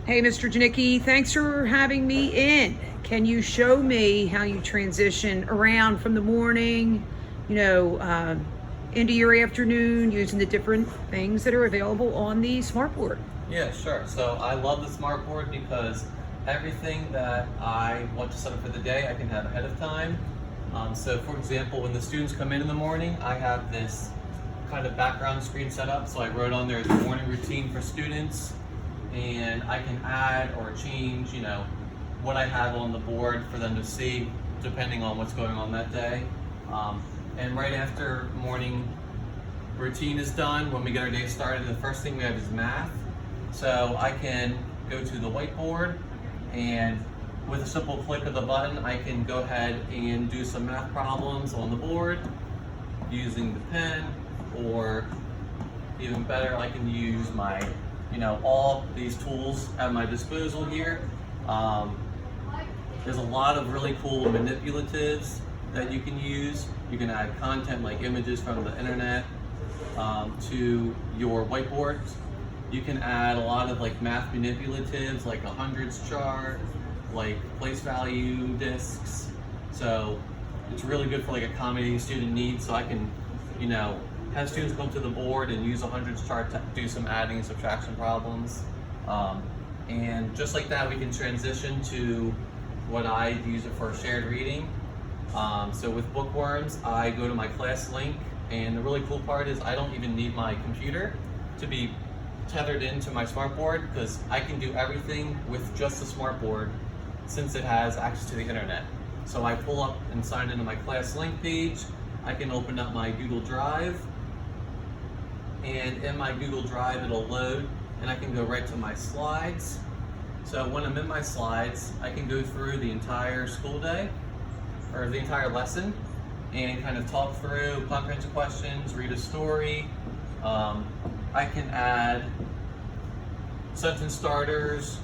Hey, Mr. Janicki, thanks for having me in. Can you show me how you transition around from the morning, into your afternoon using the different things that are available on the SMARTBoard? Yeah, sure. So I love the SMARTBoard because everything that I want to set up for the day, I can have ahead of time. So for example, when the students come in the morning, I have this kind of background screen set up. So I wrote on there the morning routine for students, and I can add or change, what I have on the board for them to see depending on what's going on that day. And right after morning routine is done, when we get our day started, the first thing we have is math. So I can go to the whiteboard, and with a simple click of the button, I can go ahead and do some math problems on the board using the pen, or even better, I can use my, all these tools at my disposal here. There's a lot of really cool manipulatives that you can use. You can add content like images from the internet to your whiteboards. You can add a lot of like math manipulatives like a hundreds chart, like place value discs. So it's really good for like accommodating student needs. So I can, have students come to the board and use a hundreds chart to do some adding and subtraction problems. And just like that, we can transition to what I use it for shared reading. So with Bookworms, I go to my class link, and the really cool part is I don't even need my computer to be tethered into my SMARTBoard, because I can do everything with just the SMARTBoard since it has access to the internet. So I pull up and sign into my class link page. I can open up my Google Drive, and in my Google Drive it'll load, and I can go right to my slides. So when I'm in my slides, I can go through the entire school day or the entire lesson and kind of talk through comprehensive questions, read a story. I can add sentence starters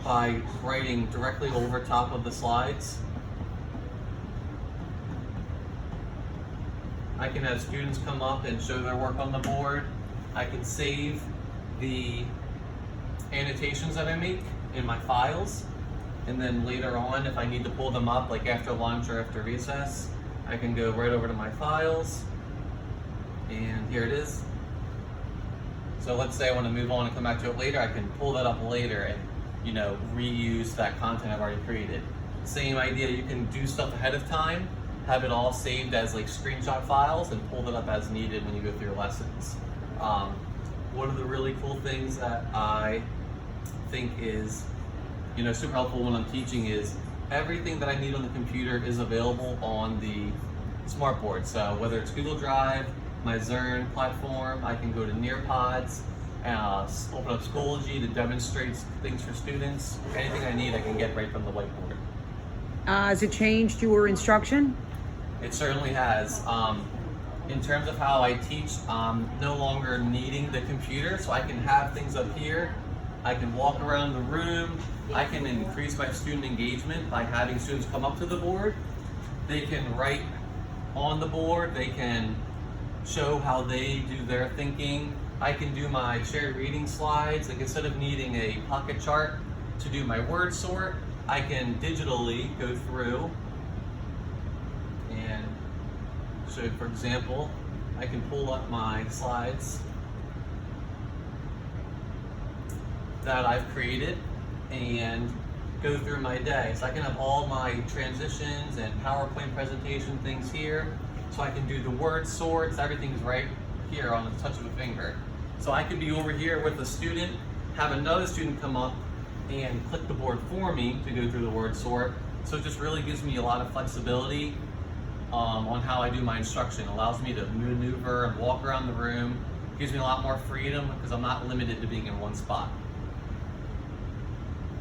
by writing directly over top of the slides. I can have students come up and show their work on the board. I can save the annotations that I make in my files, and then later on, if I need to pull them up, like after lunch or after recess, I can go right over to my files, and here it is. So let's say I want to move on and come back to it later, I can pull that up later and reuse that content I've already created. Same idea, you can do stuff ahead of time, have it all saved as like screenshot files, and pull it up as needed when you go through your lessons. One of the really cool things that I think is super helpful when I'm teaching is everything that I need on the computer is available on the SMARTBoard. So whether it's Google Drive, my Zern platform, I can go to Nearpods, open up Schoology to demonstrate things for students. Anything I need, I can get right from the whiteboard. Has it changed your instruction? It certainly has. In terms of how I teach, I'm no longer needing the computer, so I can have things up here. I can walk around the room. I can increase my student engagement by having students come up to the board. They can write on the board. They can show how they do their thinking. I can do my shared reading slides. Like instead of needing a pocket chart to do my word sort, I can digitally go through and show, for example, I can pull up my slides that I've created and go through my day. So I can have all my transitions and PowerPoint presentation things here. So I can do the word sorts, everything's right here on the touch of a finger. So I could be over here with a student, have another student come up and click the board for me to go through the word sort. So it just really gives me a lot of flexibility on how I do my instruction. It allows me to maneuver and walk around the room. It gives me a lot more freedom because I'm not limited to being in one spot.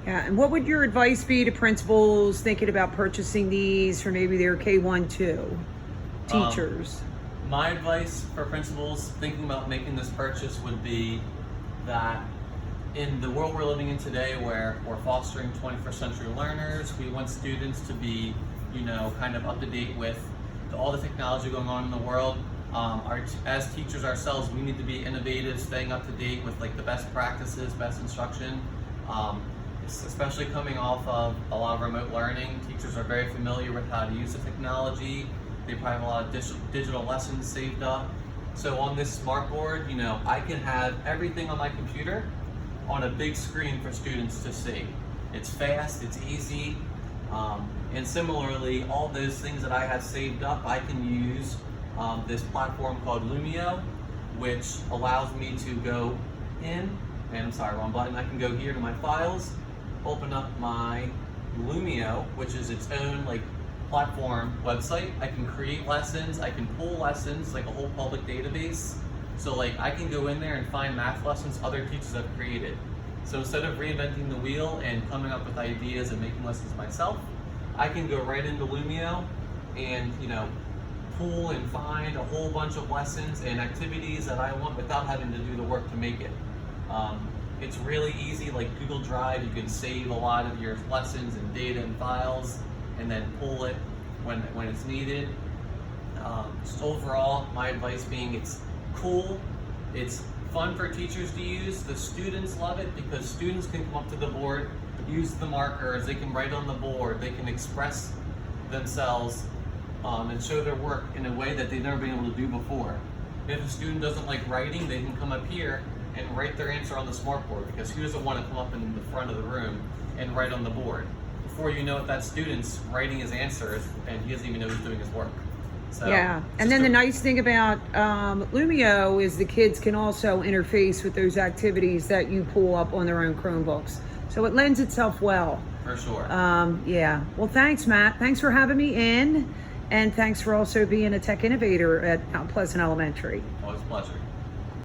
Yeah, and what would your advice be to principals thinking about purchasing these for maybe their K-1-2 teachers? My advice for principals thinking about making this purchase would be that in the world we're living in today, where we're fostering 21st century learners, we want students to be, kind of up to date with all the technology going on in the world. As teachers ourselves, we need to be innovative, staying up to date with like the best practices, best instruction. students, especially coming off of a lot of remote learning, teachers are very familiar with how to use the technology. They probably have a lot of digital lessons saved up. So on this SMARTBoard, you know, I can have everything on my computer on a big screen for students to see. It's fast, it's easy, and similarly, all those things that I have saved up, I can use this platform called Lumio, which allows me to go in, and I'm sorry, wrong button. I can go here to my files, open up my Lumio, which is its own like platform website. I can create lessons, I can pull lessons, like a whole public database. So like I can go in there and find math lessons other teachers have created. So instead of reinventing the wheel and coming up with ideas and making lessons myself, I can go right into Lumio and, you know, pull and find a whole bunch of lessons and activities that I want without having to do the work to make it. It's really easy, like Google Drive, you can save a lot of your lessons and data and files and then pull it when it's needed. Just overall, my advice being it's cool, it's fun for teachers to use, the students love it because students can come up to the board, use the markers, they can write on the board, they can express themselves and show their work in a way that they've never been able to do before. If a student doesn't like writing, they can come up here and write their answer on the SMARTBoard because who doesn't want to come up in the front of the room and write on the board? Before you know it, that student's writing his answers and he doesn't even know he's doing his work. So, yeah, and then the nice thing about Lumio is the kids can also interface with those activities that you pull up on their own Chromebooks. So it lends itself well. For sure. Yeah. Well, thanks, Matt. Thanks for having me in, and thanks for also being a tech innovator at Mount Pleasant Elementary. Always a pleasure.